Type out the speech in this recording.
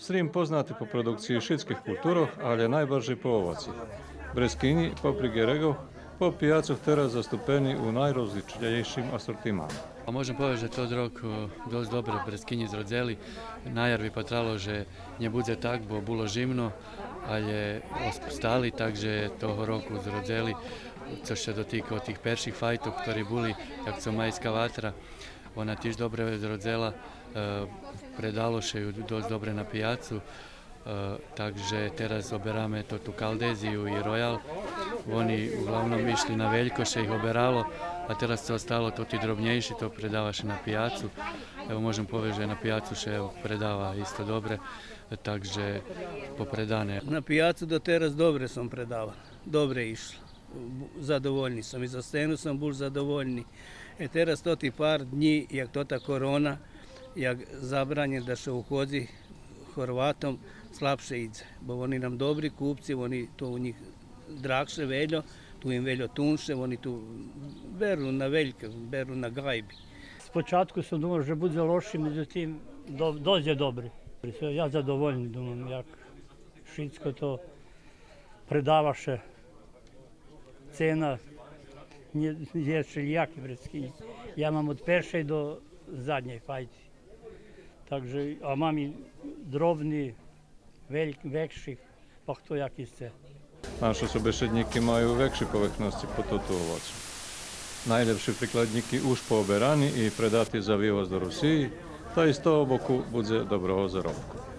Srim poznati po produkciji šitskih kulturov, ali najbardziej po ovocih. Breskini, paprike regov, po pijacoch teraz zastupeni u najrozličitejším asortimánu. A môžem povedať, že to rok dosť dobre breskini zrodzeli. Na jar vypatralo, že nebude tak, bo bolo žimno, ale stali, takže toho roku zrodzeli. Co sa dotýka tých perších fajtov, ktorí boli, tak co majská vatra, ona tiež dobre zrodzela, predalo sa ju dosť dobre na pijacu, takže teraz oberáme to tú Kaldeziju i Royal. Oni uglavnom išli na veľkoše, ich oberalo, a teraz to ostalo to tí drobnejší, to predávaše na pijacu. Evo môžem povedať, že na pijacu še predáva isto dobre, takže popredané. Na pijacu do teraz dobre som predával, dobre išlo. Zadovoljni sam i za scenu sam bol zadovoljni. Teraz to ti par dní, jak to ta korona, jak zabranje da se uhodzi Horvatom, slabše ide. Bo oni nam dobri kupci, oni to u njih dragše veljo, tu im veljo tunše, oni tu beru na veljke, beru na gajbi. Спочатку sam думав, že bude loši, međutim, dođe dobri. Ja zadovoljni, думам, jak Šitsko to predavaše. Cena je šeljaki breskini. Ja mam od peršej do zadnjej fajti. Takže, a mam i drobni, vekših, pa to jaki se. Naše sobešedníky majú väčšie povrchnosti po toto ovocu. Najlepšie prikladníky už pooberaní i predatí za vývoz do Rusiji, ta iz toho boku bude dobrého zarobku.